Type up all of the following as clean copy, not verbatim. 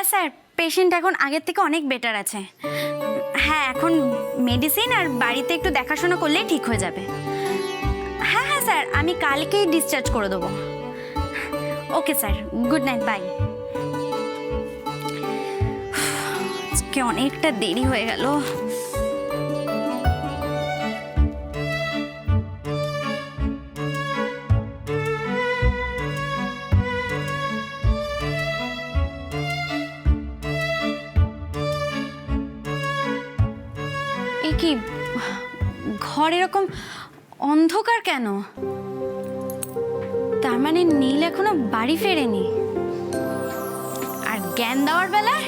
হ্যাঁ sir, patient এখন আগের থেকে অনেক বেটার আছে। হ্যাঁ, এখন মেডিসিন আর বাড়িতে একটু দেখাশোনা করলেই ঠিক হয়ে যাবে। হ্যাঁ হ্যাঁ স্যার, আমি কালকেই ডিসচার্জ করে দেবো। Okay sir, good night, bye. আজকে অনেকটা দেরি হয়ে গেল। কি ঘর এরকম অন্ধকার কেন? তার মানে নীল এখনো বাড়ি ফেরেনি। আর জ্ঞান দেওয়ার বেলায়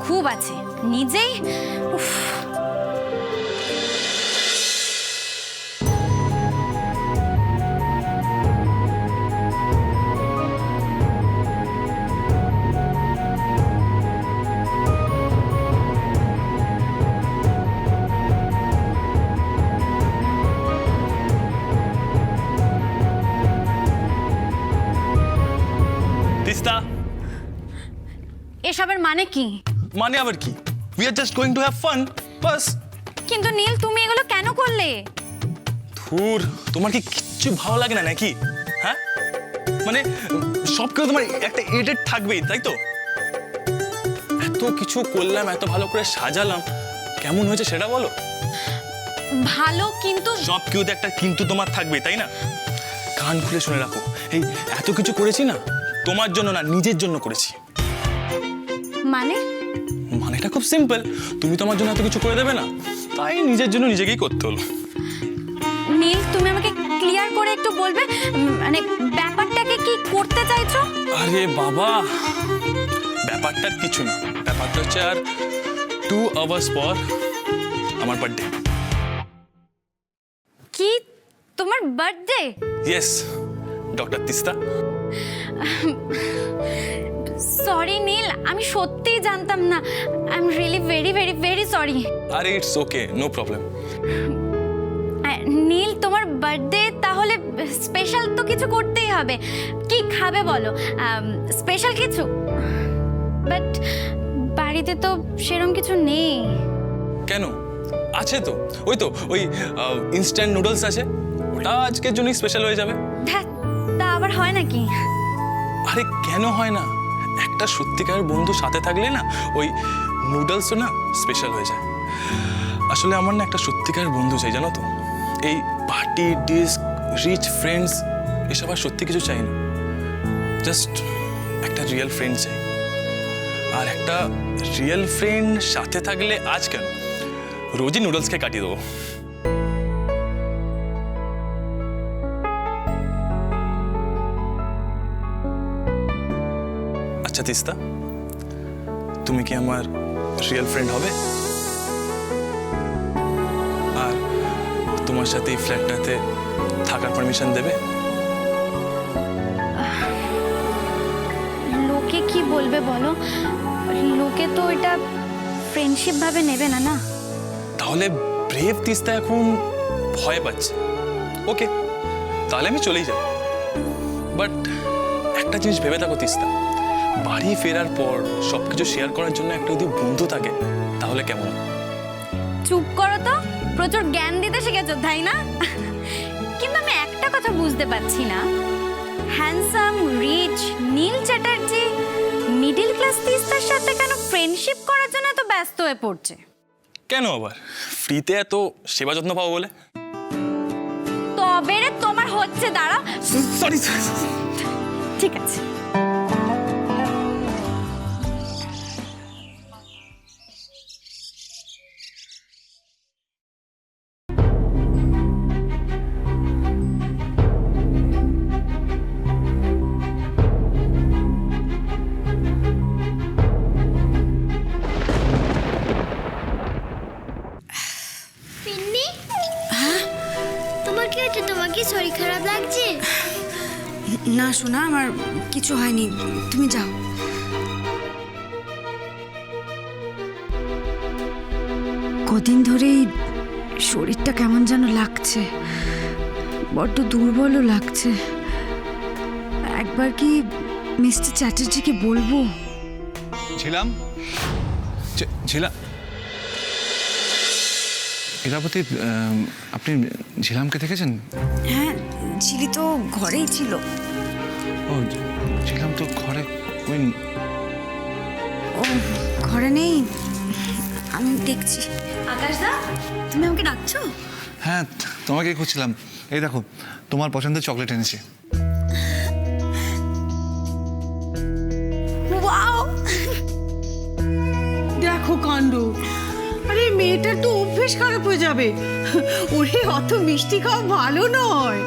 খুব আছে, নিজেই এসবের মানে কি? মানে আবার কি? We are just going to have fun, বাস। কিন্তু নীল, তুমি এগুলো কেন করলে? ধুর, তোমার কি কিচ্ছু ভালো লাগে না নাকি? হ্যাঁ, মানে সব কেউ তোমার একটা এডিট থাকবেই, তাই তো? এত কিছু করলাম, এত ভালো করে সাজালাম, কেমন হয়েছে সেটা বলো। ভালো, কিন্তু সব কেউতে একটা কিন্তু তোমার থাকবে, তাই না? কান খুলে শুনে রাখো, এই এত কিছু করেছি না তোমার জন্য না, নিজের জন্য করেছি। মানেটা খুব সিম্পল, তুমি তোমার জন্য এত কিছু করে দেবে না, তাই নিজের জন্য নিজেকেই করতে হলো। নীল, তুমি আমাকে ক্লিয়ার করে একটু বলবে, মানে ব্যাপারটাকে কি করতে চাইছো? আরে বাবা, ব্যাপারটা কিছু না, ব্যাপারটা হচ্ছে আর 2 আওয়ার্স পর আমার বার্থডে। কি, তোমার birthday? Yes, doctor Tista. Sorry Neel, আমি সত্যিই জানতাম না। I am really very very very sorry. আরে it's okay, no problem. Neel, তোমার বার্থডে, তাহলে স্পেশাল তো কিছু করতেই হবে। কি খাবে বলো? স্পেশাল কিছু? বাট বাড়িতে তো সেরকম কিছু নেই। কেন? আছে তো, ওই ইনস্ট্যান্ট নুডলস আছে, ওটা আজকের জন্যই স্পেশাল হয়ে যাবে। তা আবার হয় নাকি? আরে কেন হয় না? একটা সত্যিকারের বন্ধু সাথে থাকলে না ওই নুডলসও না স্পেশাল হয়ে যায়। আসলে আমার না একটা সত্যিকারের বন্ধু চাই, জানো তো? এই পার্টি ডিস্ক রিচ ফ্রেন্ডস এসব আর সত্যি কিছু চাই না, জাস্ট একটা রিয়েল ফ্রেন্ড চাই। আর একটা রিয়েল ফ্রেন্ড সাথে থাকলে আজ কেন রোজই নুডলসকে কাটিয়ে দেবো। আচ্ছা তিস্তা, তুমি কি আমার রিয়েল ফ্রেন্ড হবে? আর তোমার সাথে এই ফ্ল্যাটটাতে থাকার পারমিশন দেবে? লোকে কি বলবে বলো? লোকে তো এটা ফ্রেন্ডশিপ ভাবে নেবে না, না? তাহলে ব্রেভ তিস্তা এখন ভয় পাচ্ছে। ওকে, তাহলে আমি চলেই যাব। বাট একটা জিনিস ভেবে থাকো তিস্তা, বাড়ি ফেরার পর সবকিছু শেয়ার করার জন্য একটা যদি বন্ধু থাকে তাহলে কেমন? চুপ করো তো, প্রচুর জ্ঞান দিতে শিখেছো তাই না? কিন্তু আমি একটা কথা বুঝতে পারছি না, হ্যান্ডসাম রিচ নীল চ্যাটার্জি মিডল ক্লাস তিস্তার সাথে কেন ফ্রেন্ডশিপ করার জন্য এত ব্যস্ত হয়ে পড়ছে? কেন আবার? ফ্রিতে এত সেবা যত্ন পাবো বলে? তবে রে, তোমার হচ্ছে, দাঁড়া। সরি। ঠিক আছে। তোমার কি শরীর খারাপ লাগছে? না শোনা, আমার কিছু হয়নি, তুমি যাও। কদিন ধরেই শরীরটা কেমন যেন লাগছে, বড্ড দুর্বলও লাগছে। একবার কি মিস্টার চ্যাটার্জিকে বলবো? ঝিলাম ঝিলাম ইরাবতী, আপনি ঝিলামকে দেখেছেন? হ্যাঁ, ঝিলি তো ঘরেই ছিল। ও, ঝিলাম তো ঘরে ওই ও ঘরে নেই, আমি দেখছি। আকাশদা, তুমি আমাকে ডাকছো? হ্যাঁ, তোমাকেই খুঁজছিলাম। এই দেখো, তোমার পছন্দের চকলেট এনেছি। ওয়াও, দেখো কাণ্ড। আরে মেয়েটার তো অভ্যেস খারাপ হয়ে যাবে। ওরে অত মিষ্টি খাওয়া ভালো নয়।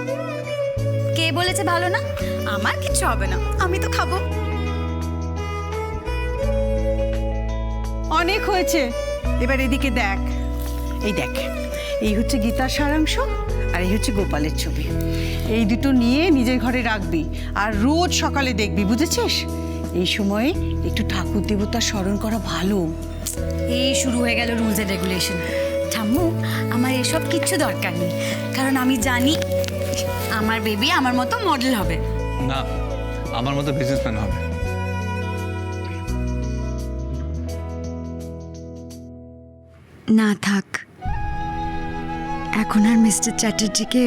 কে বলেছে ভালো না? আমার কিচ্ছু হবে না, আমি তো খাবো। অনেক হয়েছে, এবার এদিকে দেখ। এই দেখ, এই হচ্ছে গীতার সারাংশ আর এই হচ্ছে গোপালের ছবি। এই দুটো নিয়ে নিজের ঘরে রাখবি আর রোজ সকালে দেখবি, বুঝেছিস? এই সময়ে একটু ঠাকুর দেবতার স্মরণ করা ভালো। এই শুরু হয়ে গেল রুলস এন্ড রেগুলেশন। ঠাম্মু, আমার এসব কিচ্ছু দরকার নেই, কারণ আমি জানি আমার বেবি আমার মতো মডেল হবে। না, আমার মতো বিজনেসম্যান হবে। না থাক, এখন আর মিস্টার চ্যাটার্জিকে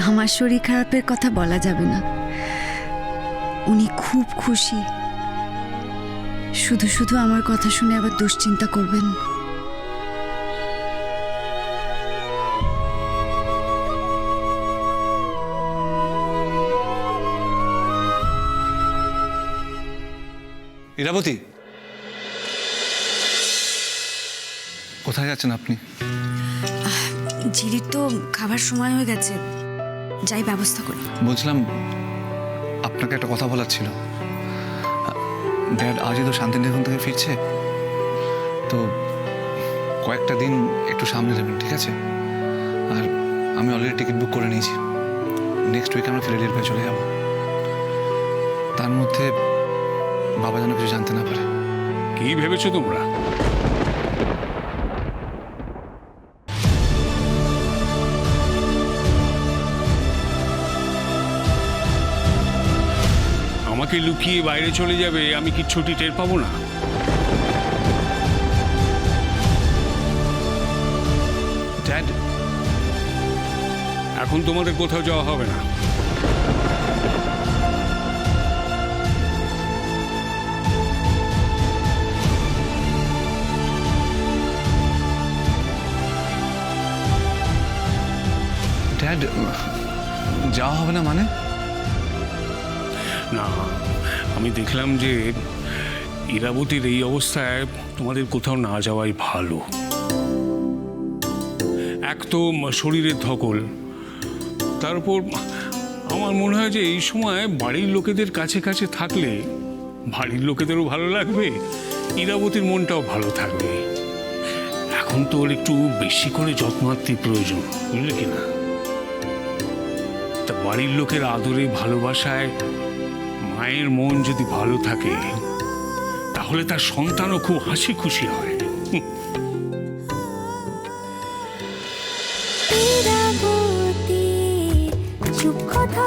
আমার শরীর খারাপের কথা বলা যাবে না। উনি খুব খুশি, শুধু শুধু আমার কথা শুনে আবার দুশ্চিন্তা করবেন। ইরাবতী, কোথায় যাচ্ছেন আপনি? ঝিলির তো খাবার সময় হয়ে গেছে, যাই ব্যবস্থা করি। বলছিলাম, আপনাকে একটা কথা বলার ছিল। ড্যাড আজই তো শান্তিনিকেতন থেকে ফিরছে, তো কয়েকটা দিন একটু সামনে দেবেন, ঠিক আছে? আর আমি অলরেডি টিকিট বুক করে নিয়েছি। নেক্সট উইক আমরা ফিলাডেলফিয়া চলে যাব। তার মধ্যে বাবা যেন কিছু জানতে না পারে। কি ভেবেছো তোমরা? আমাকে লুকিয়ে বাইরে চলে যাবে, আমি কি ছুটি টের পাবো না? ড্যাড, এখন তোমাদের কোথাও যাওয়া হবে না। ড্যাড, যাওয়া হবে না মানে? না, আমি দেখলাম যে ইরাবতীর এই অবস্থায় তোমাদের কোথাও না যাওয়াই ভালো। এক তো শরীরের ধকল, তার উপর আমার মনে হয় যে এই সময় বাড়ির লোকেদের কাছে কাছে থাকলে বাড়ির লোকেদেরও ভালো লাগবে, ইরাবতীর মনটাও ভালো থাকবে। এখন তো ওর একটু বেশি করে যত্নার্থী প্রয়োজন, বুঝলে কিনা? তা বাড়ির লোকের আদরে ভালোবাসায় মায়ের মন যদি ভালো থাকে, তাহলে তার সন্তানও খুব হাসি খুশি হয়। চুপ কথা